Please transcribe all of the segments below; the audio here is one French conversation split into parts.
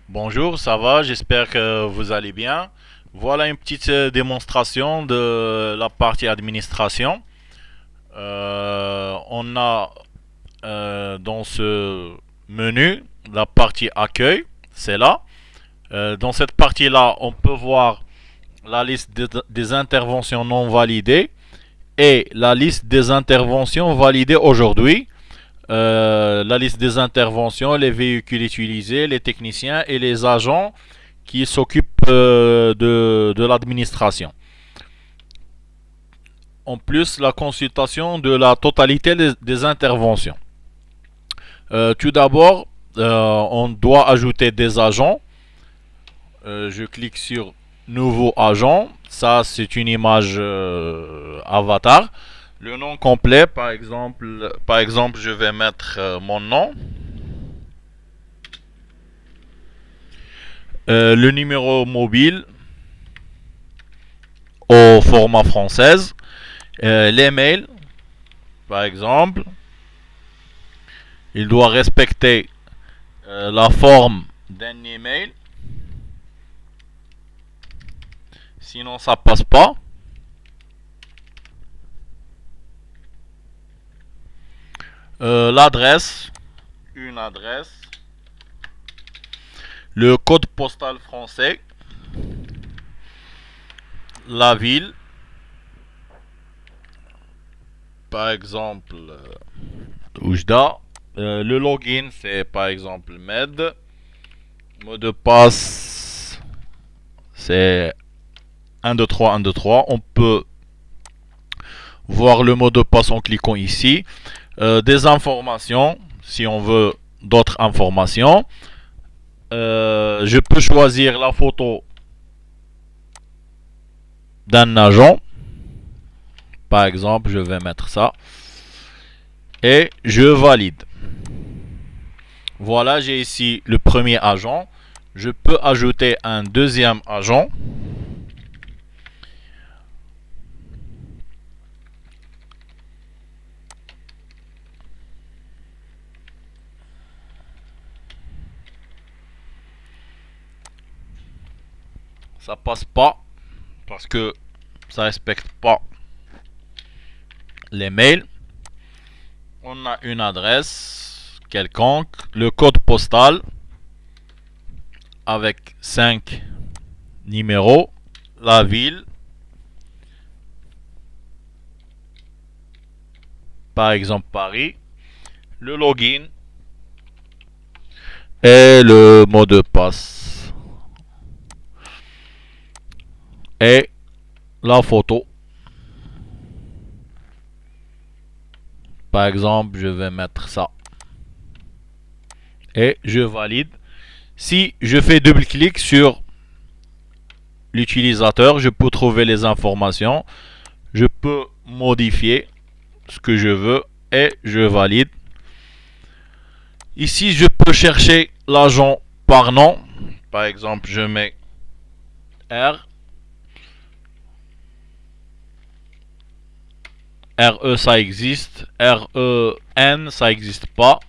Bonjour, ça va? J'espère que vous allez bien. Voilà une petite démonstration de la partie administration. On a dans ce menu la partie accueil, c'est là. Dans cette partie-là, on peut voir la liste des interventions non validées et la liste des interventions validées aujourd'hui. La liste des interventions, les véhicules utilisés, les techniciens et les agents qui s'occupent de l'administration. En plus, la consultation de la totalité des interventions. Tout d'abord, on doit ajouter des agents. Je clique sur Nouveau agent. Ça, c'est une image avatar. Le nom complet, par exemple, je vais mettre mon nom. Le numéro mobile au format française. Les mails, par exemple, il doit respecter la forme d'un email. Sinon, ça passe pas. L'adresse, une adresse. Le code postal français. La ville, par exemple, Oujda. Le login, c'est par exemple Med. Mot de passe, c'est 1, 2, 3, 1, 2, 3. On peut voir le mot de passe en cliquant ici. Des informations, si on veut d'autres informations. Je peux choisir la photo d'un agent. Par exemple, je vais mettre ça. Et je valide. Voilà, j'ai ici le premier agent. Je peux ajouter un deuxième agent. Ça passe pas parce que ça respecte pas les mails. On a une adresse quelconque, le code postal avec 5 numéros, la ville, par exemple Paris, le login et le mot de passe et la photo. Par exemple, je vais mettre ça et je valide. Si je fais double-clic sur l'utilisateur, je peux trouver les informations, je peux modifier ce que je veux et je valide. Ici, je peux chercher l'agent par nom. Par exemple, je mets R. RE, ça existe. REN, ça n'existe pas.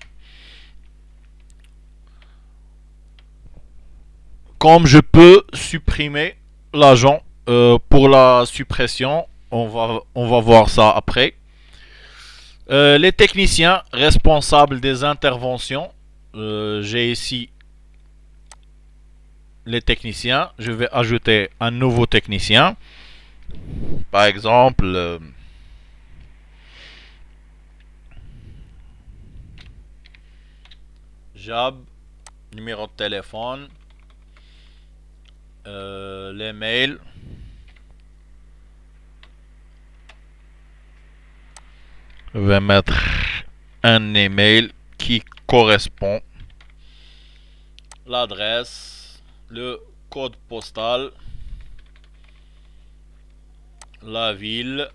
Comme je peux supprimer l'agent pour la suppression, on va voir ça après. Les techniciens responsables des interventions. J'ai ici les techniciens. Je vais ajouter un nouveau technicien. Par exemple, Jab, numéro de téléphone, les mails. Je vais mettre un email qui correspond. L'adresse, le code postal, la ville,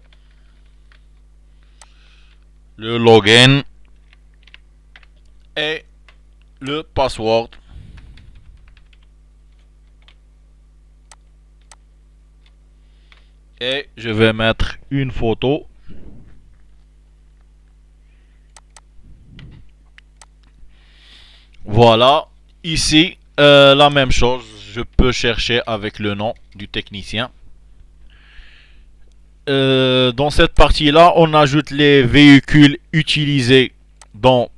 le login et le password. Et je vais mettre une photo. Voilà, ici La même chose, je peux chercher avec le nom du technicien. Dans cette partie-là, on ajoute les véhicules utilisés dans,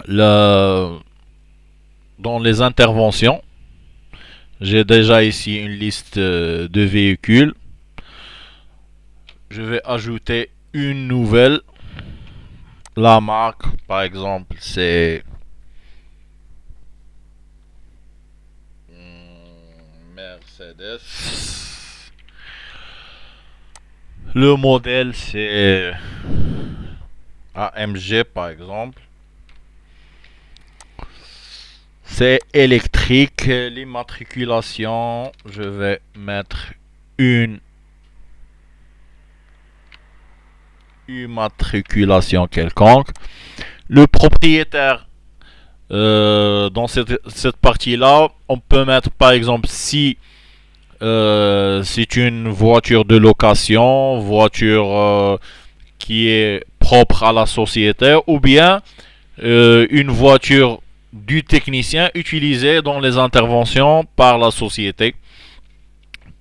le, dans les interventions. J'ai déjà ici une liste de véhicules. Je vais ajouter une nouvelle. La marque, par exemple, c'est Mercedes. Le modèle, c'est AMG, par exemple. C'est électrique. L'immatriculation, je vais mettre une immatriculation quelconque. Le propriétaire, dans cette partie-là, on peut mettre par exemple si c'est une voiture de location, voiture qui est propre à la société, ou bien une voiture du technicien utilisée dans les interventions par la société.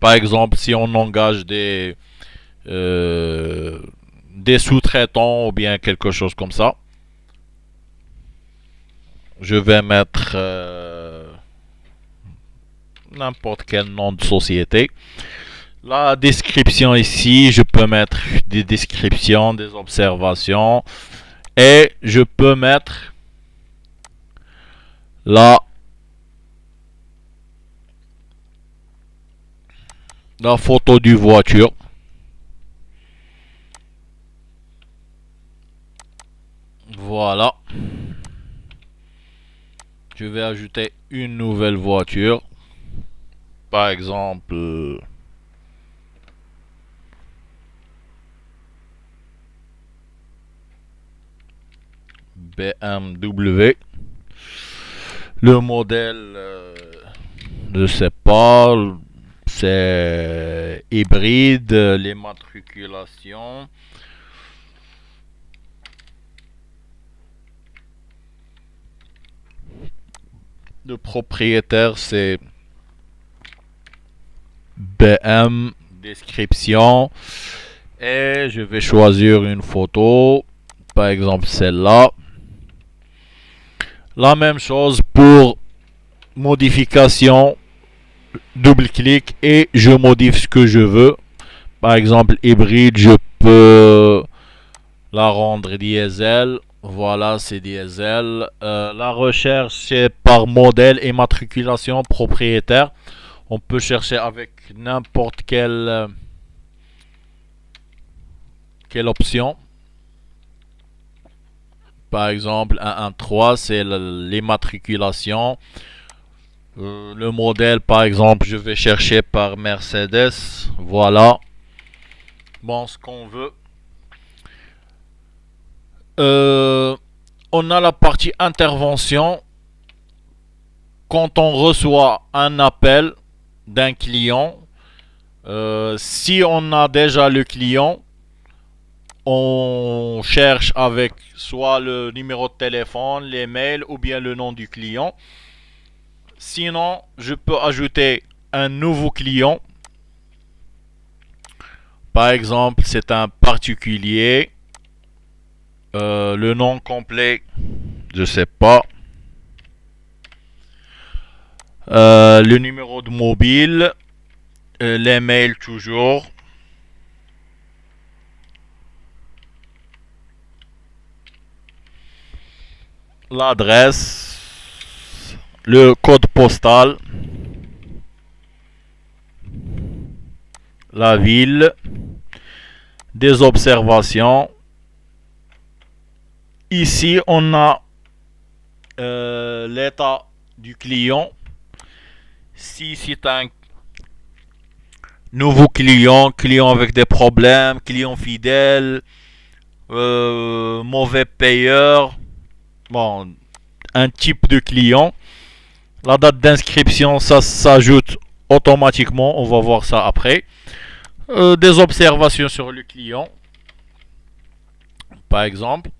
Par exemple, si on engage des sous-traitants ou bien quelque chose comme ça. Je vais mettre n'importe quel nom de société. La description ici, je peux mettre des descriptions, des observations. Et je peux mettre la photo du voiture. Voilà. Je vais ajouter une nouvelle voiture. Par exemple, BMW. Le modèle, je sais pas, c'est hybride, les matriculations. Le propriétaire, c'est BM, description. Et je vais choisir une photo, par exemple celle-là. La même chose pour modification, double-clic et je modifie ce que je veux. Par exemple, hybride, je peux la rendre diesel. Voilà, c'est diesel. La recherche, c'est par modèle et matriculation propriétaire. On peut chercher avec n'importe quelle option. Par exemple, 113, c'est l'immatriculation. Le modèle, par exemple, je vais chercher par Mercedes. Voilà. Bon, ce qu'on veut. On a la partie intervention. Quand on reçoit un appel d'un client, si on a déjà le client, on cherche avec soit le numéro de téléphone, les mails ou bien le nom du client. Sinon, je peux ajouter un nouveau client. Par exemple, c'est un particulier. Le nom complet, je sais pas. Le numéro de mobile, les mails toujours. L'adresse, le code postal, la ville, des observations. Ici, on a l'état du client. Si c'est un nouveau client, client avec des problèmes, client fidèle, mauvais payeur, bon, un type de client. La date d'inscription, ça s'ajoute automatiquement. On va voir ça après. Des observations sur le client, par exemple.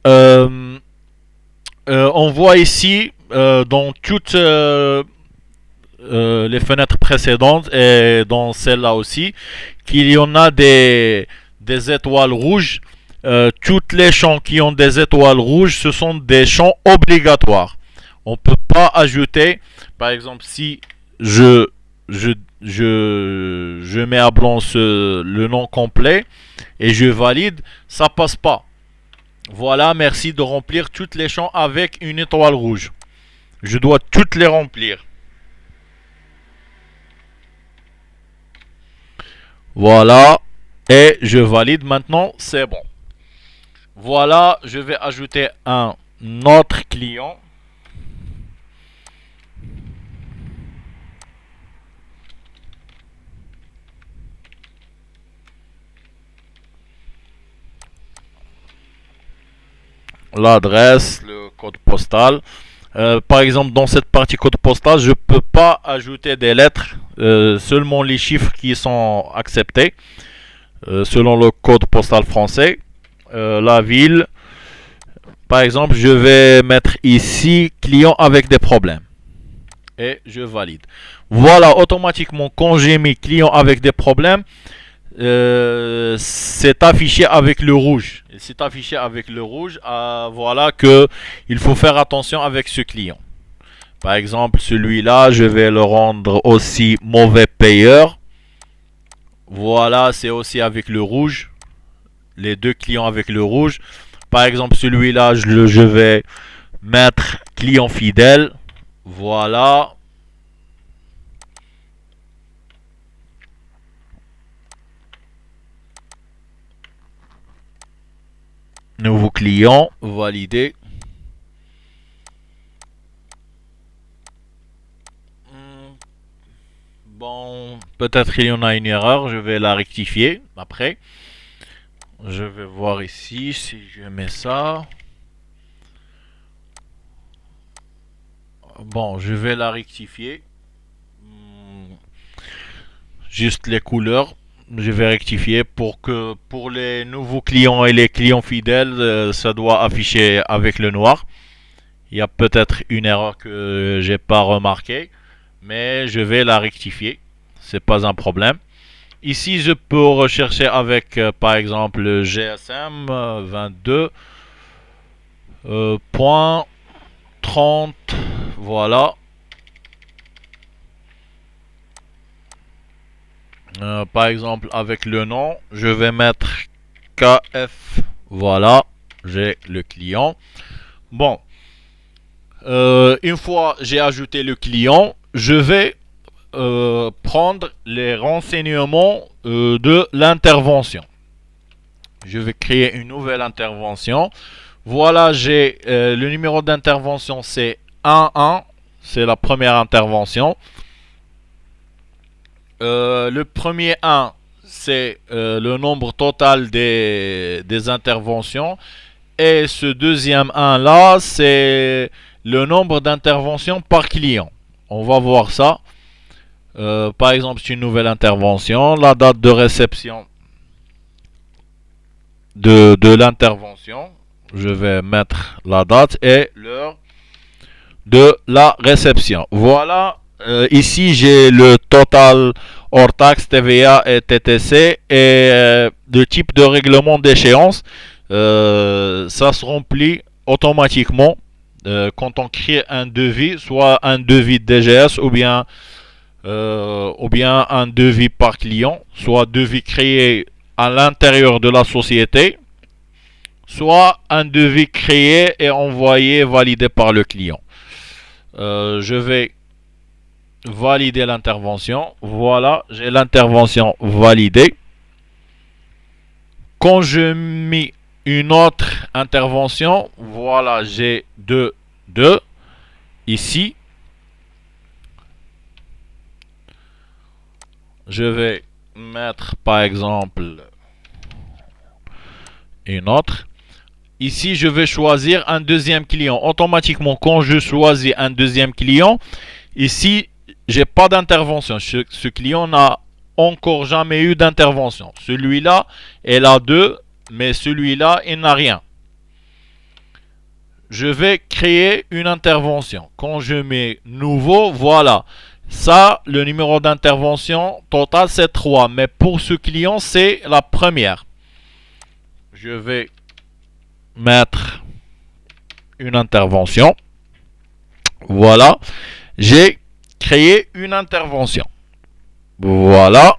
On voit ici dans toutes les fenêtres précédentes et dans celle-là aussi qu'il y en a des étoiles rouges. Toutes les champs qui ont des étoiles rouges, ce sont des champs obligatoires. On ne peut pas ajouter, par exemple, si je, je, je mets à blanc le nom complet et je valide, ça passe pas. Voilà, merci de remplir toutes les champs avec une étoile rouge. Je dois toutes les remplir. Voilà, et je valide maintenant, c'est bon. Voilà, je vais ajouter un autre client. L'adresse, le code postal. Par exemple, dans cette partie code postal, je ne peux pas ajouter des lettres, seulement les chiffres qui sont acceptés selon le code postal français. La ville, par exemple, je vais mettre ici client avec des problèmes et je valide. Voilà, automatiquement, quand j'ai mis client avec des problèmes, c'est affiché avec le rouge. C'est affiché avec le rouge. Voilà que il faut faire attention avec ce client. Par exemple, celui-là, je vais le rendre aussi mauvais payeur. Voilà, c'est aussi avec le rouge. Les deux clients avec le rouge. Par exemple, celui-là, je vais mettre client fidèle. Voilà. Nouveau client, validé. Bon, peut-être qu'il y en a une erreur, je vais la rectifier après. Je vais voir ici si je mets ça. Bon, je vais la rectifier. Juste les couleurs. Je vais rectifier pour que pour les nouveaux clients et les clients fidèles, ça doit afficher avec le noir. Il y a peut-être une erreur que j'ai pas remarquée, mais je vais la rectifier. C'est pas un problème. Ici, je peux rechercher avec, par exemple, le GSM 22.30. Voilà. Par exemple, avec le nom, je vais mettre KF. Voilà, j'ai le client. Bon, une fois j'ai ajouté le client, je vais prendre les renseignements de l'intervention. Je vais créer une nouvelle intervention. Voilà, j'ai le numéro d'intervention, c'est 11. C'est la première intervention. Le premier 1, c'est le nombre total des interventions. Et ce deuxième 1 là, c'est le nombre d'interventions par client. On va voir ça. Par exemple, c'est une nouvelle intervention. La date de réception de l'intervention. Je vais mettre la date et l'heure de la réception. Voilà. Ici, j'ai le total hors taxe, TVA et TTC et le type de règlement d'échéance. Ça se remplit automatiquement quand on crée un devis, soit un devis de DGS ou bien un devis par client, soit devis créé à l'intérieur de la société, soit un devis créé et envoyé, validé par le client. Je vais valider l'intervention. Voilà, j'ai l'intervention validée. Quand je mets une autre intervention, voilà, j'ai 2 ici. Je vais mettre par exemple une autre. Ici, je vais choisir un deuxième client. Automatiquement, quand je choisis un deuxième client, ici, j'ai pas d'intervention. Ce client n'a encore jamais eu d'intervention. Celui-là, il a 2, mais celui-là, il n'a rien. je vais créer une intervention. Quand je mets nouveau, voilà. Ça, le numéro d'intervention total, c'est 3. Mais pour ce client, c'est la première. Je vais mettre une intervention. Voilà. J'ai créé une intervention. Voilà.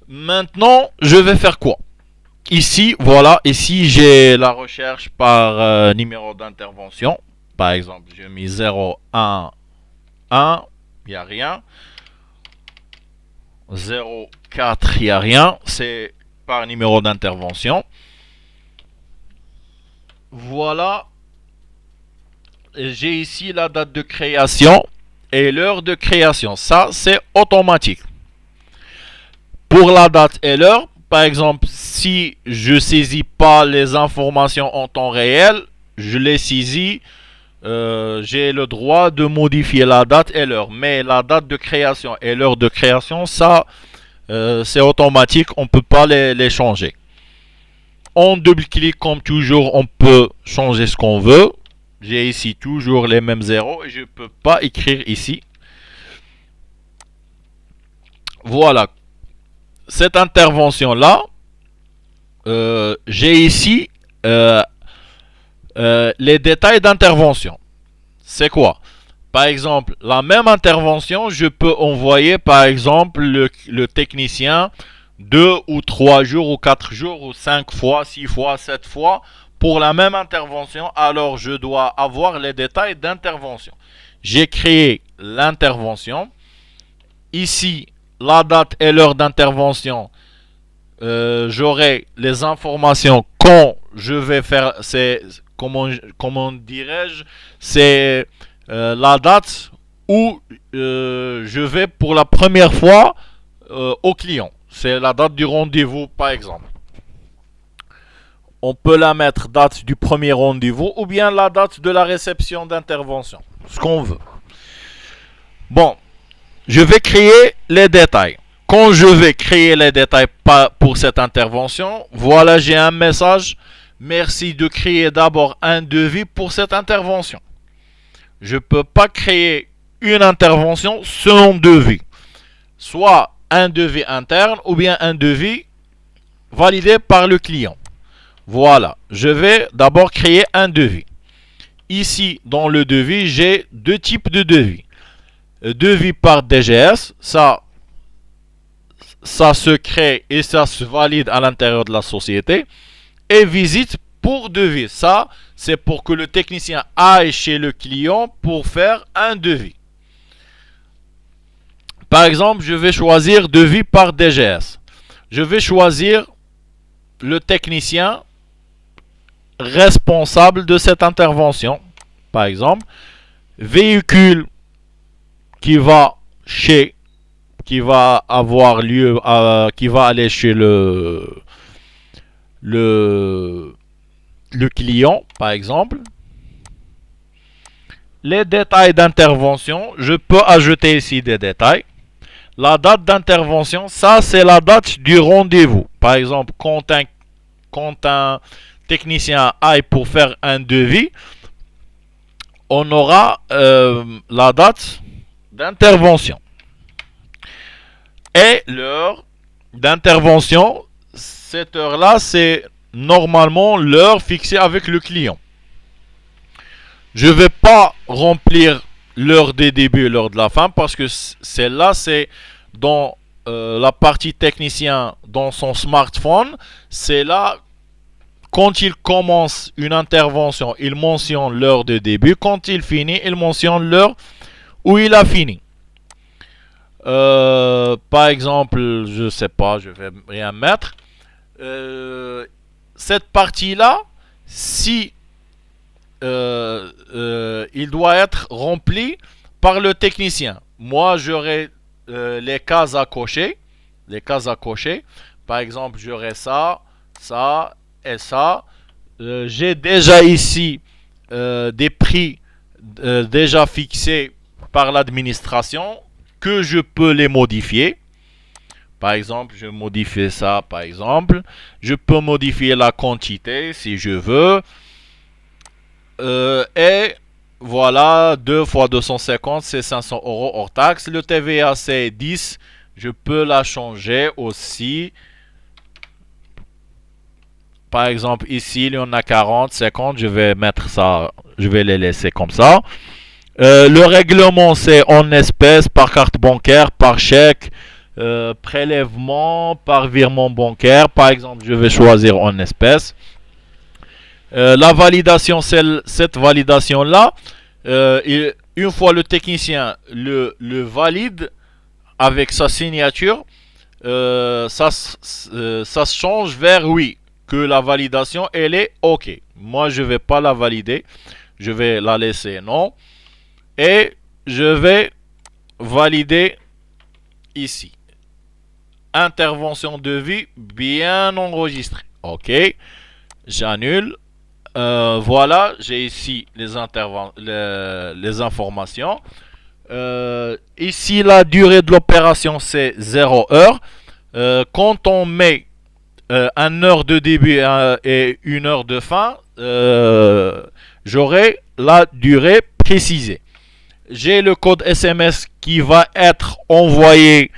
Maintenant, je vais faire quoi? Ici, voilà. Ici, j'ai la recherche par numéro d'intervention. Par exemple, j'ai mis 0, 1, 1. Il n'y a rien. 0, 4, il n'y a rien. C'est par numéro d'intervention. Voilà. J'ai ici la date de création et l'heure de création. Ça, c'est automatique. Pour la date et l'heure, par exemple, si je ne saisis pas les informations en temps réel, je les saisis. J'ai le droit de modifier la date et l'heure. Mais la date de création et l'heure de création, ça, c'est automatique. On ne peut pas les changer. En double-clic, comme toujours, on peut changer ce qu'on veut. J'ai ici toujours les mêmes zéros et je ne peux pas écrire ici. Voilà. Cette intervention-là, j'ai ici les détails d'intervention. C'est quoi? Par exemple, la même intervention, je peux envoyer par exemple le technicien 2 ou 3 jours ou 4 jours ou 5 fois, 6 fois, 7 fois pour la même intervention. Alors je dois avoir les détails d'intervention. J'ai créé l'intervention. Ici, la date et l'heure d'intervention. J'aurai les informations quand je vais faire. C'est comment dirais-je? C'est la date où je vais pour la première fois au client. C'est la date du rendez-vous, par exemple. On peut la mettre date du premier rendez-vous ou bien la date de la réception d'intervention. Ce qu'on veut. Bon, je vais créer les détails. Quand je vais créer les détails pour cette intervention, voilà, j'ai un message. Merci de créer d'abord un devis pour cette intervention. Je ne peux pas créer une intervention selon devis. Soit un devis interne ou bien un devis validé par le client. Voilà, je vais d'abord créer un devis. Ici, dans le devis, j'ai deux types de devis. Devis par DGS, ça se crée et ça se valide à l'intérieur de la société. Et visite pour devis, ça c'est pour que le technicien aille chez le client pour faire un devis. Par exemple, je vais choisir devis par DGS. Je vais choisir le technicien responsable de cette intervention. Par exemple, véhicule qui va avoir lieu, qui va aller chez le client, par exemple. Les détails d'intervention, je peux ajouter ici des détails. La date d'intervention, ça c'est la date du rendez-vous. Par exemple, quand un technicien aille pour faire un devis, on aura la date d'intervention. Et l'heure d'intervention, cette heure-là, c'est normalement l'heure fixée avec le client. Je ne vais pas remplir l'heure des débuts et l'heure de la fin parce que celle-là, c'est dans la partie technicien dans son smartphone. C'est là, quand il commence une intervention, il mentionne l'heure de début. Quand il finit, il mentionne l'heure où il a fini. Par exemple, je ne sais pas, je vais rien mettre. Cette partie-là, si il doit être rempli par le technicien. Moi, j'aurai les cases à cocher. Les cases à cocher. Par exemple, j'aurai ça, ça et ça. J'ai déjà ici des prix déjà fixés par l'administration que je peux les modifier. Par exemple, je modifie ça, par exemple. Je peux modifier la quantité si je veux. Et voilà, 2 fois 250, c'est 500 euros hors taxe. Le TVA, c'est 10. Je peux la changer aussi. Par exemple, ici, il y en a 40, 50. Je vais mettre ça, je vais les laisser comme ça. Le règlement, c'est en espèces, par carte bancaire, par chèque, prélèvement, par virement bancaire. Par exemple, je vais choisir en espèces. La validation, c'est cette validation-là. Une fois le technicien le valide avec sa signature, ça se change vers oui, que la validation, elle est OK. Moi, je ne vais pas la valider. Je vais la laisser non. Et je vais valider ici. Intervention de vie bien enregistrée. OK. J'annule. Voilà, j'ai ici les informations. Ici, la durée de l'opération, c'est 0 heure. Quand on met 1 heure de début et 1 heure de fin, j'aurai la durée précisée. J'ai le code SMS qui va être envoyé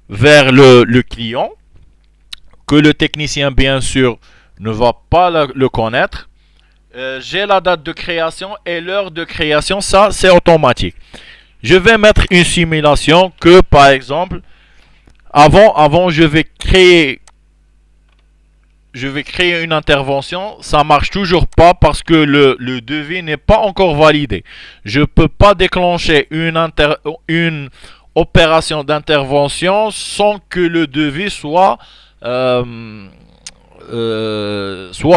vers le client, que le technicien, bien sûr, ne va pas le connaître. J'ai la date de création et l'heure de création, ça c'est automatique. Je vais mettre une simulation que, par exemple, avant je vais créer une intervention, ça marche toujours pas parce que le devis n'est pas encore validé. Je peux pas déclencher une opération d'intervention sans que le devis soit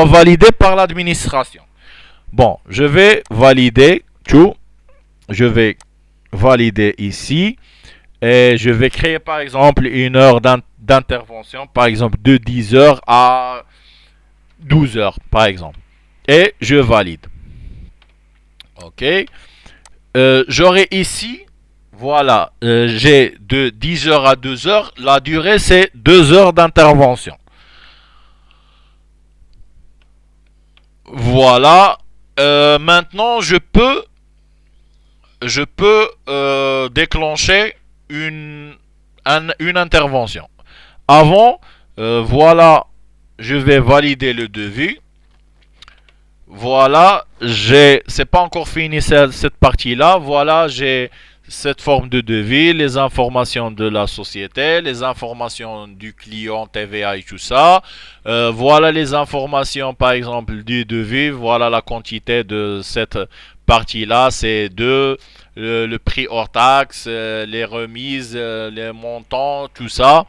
validé par l'administration. Bon, je vais valider tout. Je vais valider ici. Et je vais créer par exemple une heure d'intervention, par exemple de 10 heures à 12 heures, par exemple. Et je valide. OK. J'aurai ici, voilà, j'ai de 10 heures à 2 heures. La durée, c'est 2 heures d'intervention. Voilà. Maintenant, je peux déclencher une intervention. Avant, voilà, je vais valider le devis. Voilà, c'est pas encore fini cette partie-là. Voilà, j'ai cette forme de devis, les informations de la société, les informations du client TVA et tout ça. Voilà les informations, par exemple, du devis. Voilà la quantité de cette partie-là, c'est le prix hors taxe, les remises, les montants, tout ça.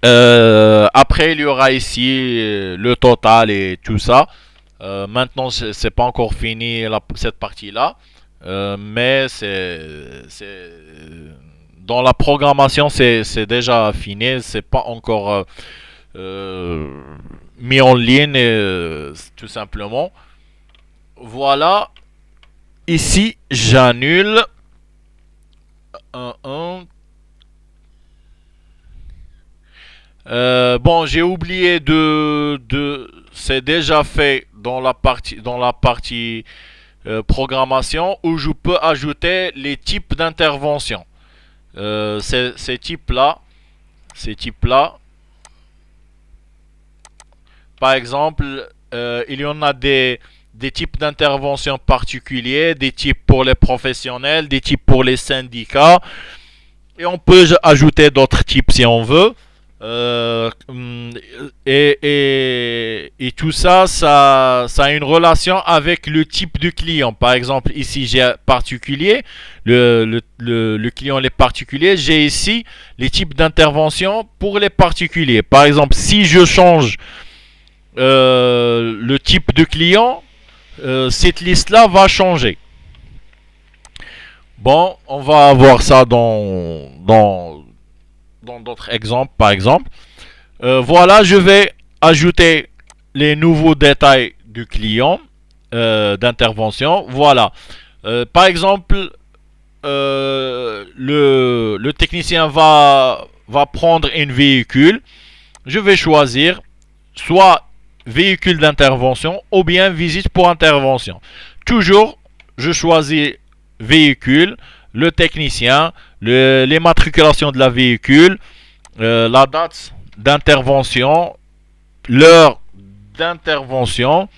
Après, il y aura ici le total et tout ça. Maintenant, c'est pas encore fini cette partie-là, mais dans la programmation, c'est déjà fini. C'est pas encore mis en ligne, tout simplement. Voilà. Ici, j'annule. Bon, j'ai oublié c'est déjà fait dans la partie programmation où je peux ajouter les types d'intervention. Ces types-là, par exemple, il y en a des types d'intervention particuliers, des types pour les professionnels, des types pour les syndicats, et on peut ajouter d'autres types si on veut. Et tout ça, ça a une relation avec le type de client. Par exemple, ici j'ai particulier, le client les particuliers. J'ai ici les types d'intervention pour les particuliers. Par exemple, si je change le type de client, cette liste-là va changer. Bon, on va voir ça dans d'autres exemples, par exemple. Voilà, je vais ajouter les nouveaux détails du client d'intervention. Voilà. Par exemple, le technicien va prendre un véhicule. Je vais choisir soit véhicule d'intervention ou bien visite pour intervention. Toujours, je choisis véhicule, le technicien, l'immatriculation de la véhicule, la date d'intervention, l'heure d'intervention.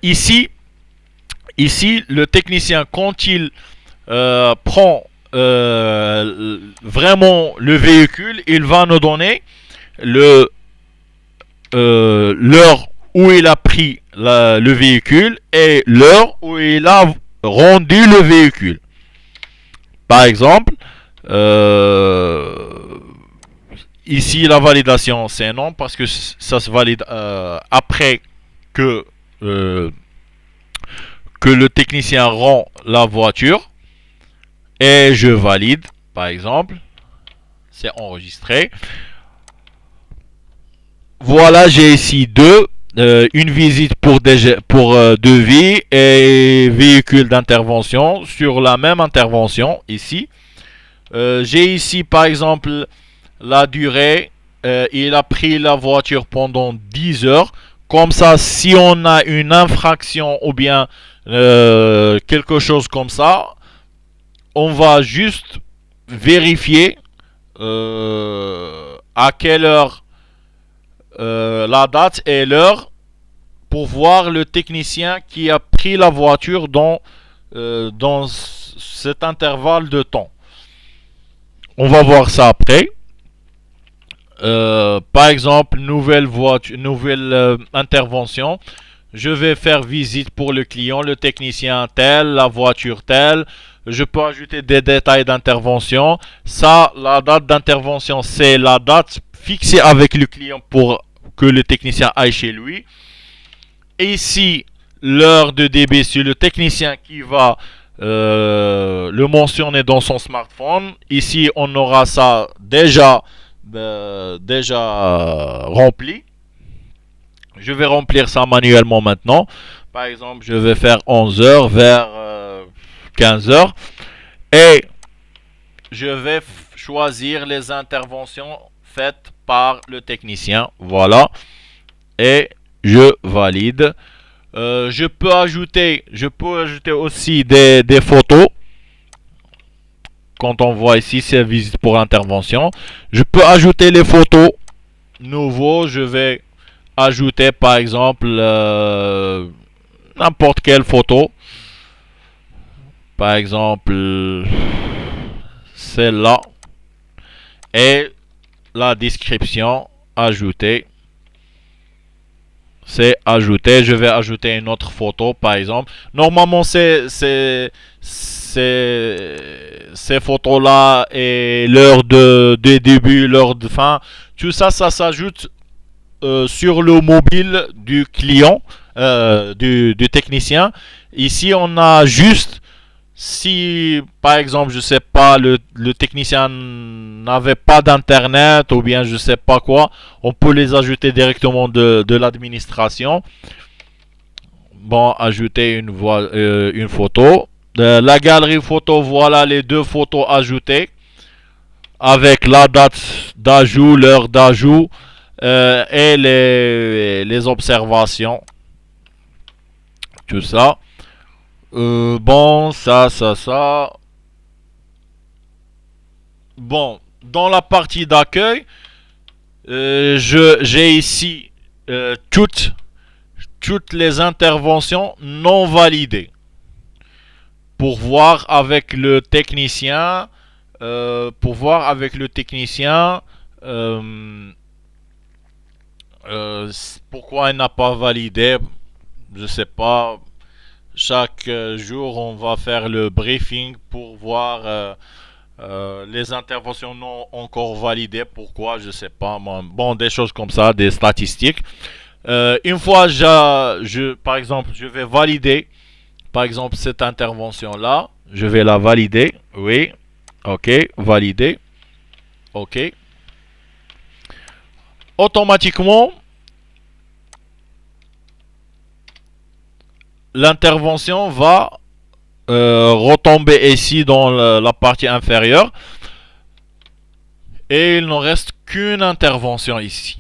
Ici, le technicien, quand il prend vraiment le véhicule, il va nous donner l'heure où il a pris le véhicule et l'heure où il a rendu le véhicule. Par exemple, ici la validation c'est non parce que ça se valide après que le technicien rend la voiture et je valide. Par exemple, c'est enregistré. Voilà, j'ai ici une visite pour devis et véhicule d'intervention sur la même intervention ici. J'ai ici par exemple la durée. Il a pris la voiture pendant 10 heures. Comme ça, si on a une infraction ou bien quelque chose comme ça, on va juste vérifier à quelle heure la date et l'heure pour voir le technicien qui a pris la voiture dans cet intervalle de temps. On va voir ça après. Par exemple, nouvelle intervention. Je vais faire visite pour le client, le technicien tel, la voiture telle. Je peux ajouter des détails d'intervention. Ça, la date d'intervention, c'est la date fixée avec le client pour que le technicien aille chez lui. Et ici, l'heure de débit, c'est le technicien qui va le mentionner dans son smartphone. Ici, on aura ça déjà rempli. Je vais remplir ça manuellement maintenant. Par exemple, je vais faire 11 heures vers 15 heures. Et je vais choisir les interventions faites par le technicien. Voilà. Et je valide. Je peux ajouter aussi des photos. Quand on voit ici, c'est visite pour intervention. Je peux ajouter les photos nouveaux. Je vais ajouter par exemple n'importe quelle photo. Par exemple celle-là. Et la description ajouter. C'est ajouter. Je vais ajouter une autre photo par exemple. Normalement ces photos-là et l'heure de début, l'heure de fin, tout ça, ça s'ajoute sur le mobile du client, du technicien. Ici, on a juste, si par exemple, je sais pas, le technicien n'avait pas d'internet ou bien je sais pas quoi, on peut les ajouter directement de l'administration. Bon, ajouter une photo. La galerie photo, voilà les deux photos ajoutées avec la date d'ajout, l'heure d'ajout et les observations. Tout ça. Bon, ça. Bon, dans la partie d'accueil, j'ai ici toutes les interventions non validées. Pour voir avec le technicien, pourquoi il n'a pas validé. Je sais pas. Chaque jour, on va faire le briefing pour voir les interventions non encore validées. Pourquoi, je sais pas. Bon, des choses comme ça, des statistiques. Une fois, par exemple, je vais valider. Par exemple, cette intervention-là, je vais la valider. Oui. OK. Valider. OK. Automatiquement, l'intervention va retomber ici dans la partie inférieure. Et il ne reste qu'une intervention ici.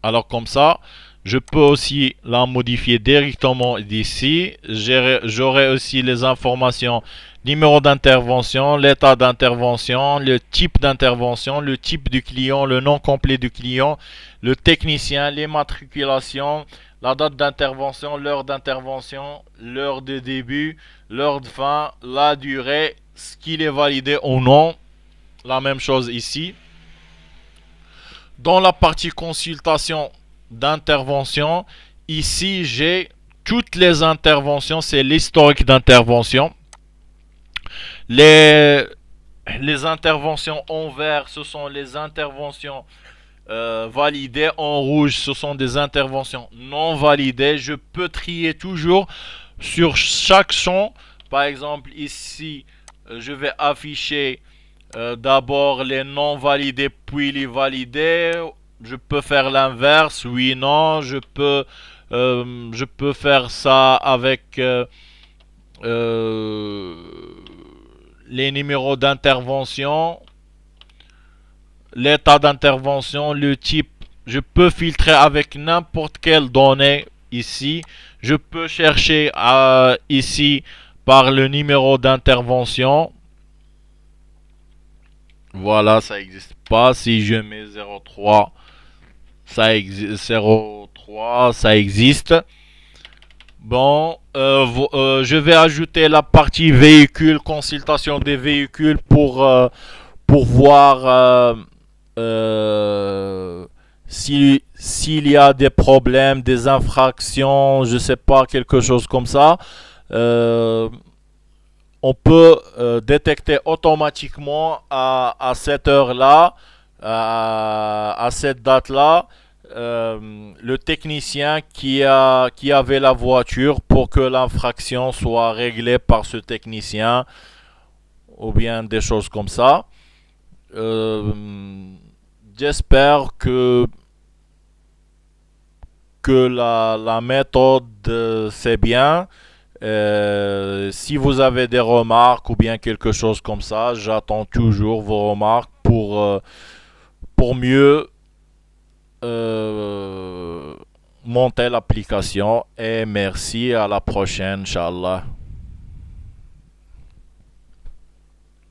Alors comme ça, Je peux aussi la modifier directement d'ici. J'aurai aussi les informations, numéro d'intervention, l'état d'intervention, le type d'intervention, le type du client, le nom complet du client, le technicien, les matriculations, la date d'intervention, l'heure de début, l'heure de fin, la durée, ce qu'il est validé ou non. La même chose ici. Dans la partie consultation d'intervention, ici j'ai toutes les interventions, c'est l'historique d'intervention. Les, les interventions en vert, ce sont les interventions validées. En rouge, ce sont des interventions non validées. Je peux trier toujours sur chaque champ. Par exemple, ici, je vais afficher d'abord les non validés, puis les validés. Je peux faire l'inverse, oui, non. Je peux faire ça avec euh, les numéros d'intervention, l'état d'intervention, le type. Je peux filtrer avec n'importe quelle donnée ici. Je peux chercher ici par le numéro d'intervention. Voilà, ça n'existe pas. Si je mets 03, ça existe. 03, ça existe. Bon, je vais ajouter la partie véhicule, consultation des véhicules pour voir s'il y a des problèmes, des infractions, je sais pas, quelque chose comme ça. Euh, on peut détecter automatiquement à cette heure-là, à cette date-là, le technicien qui avait la voiture pour que l'infraction soit réglée par ce technicien ou bien des choses comme ça. Euh, J'espère que la méthode c'est bien. Si vous avez des remarques ou bien quelque chose comme ça, j'attends toujours vos remarques pour mieux monter l'application. Et merci, à la prochaine, Inch'Allah.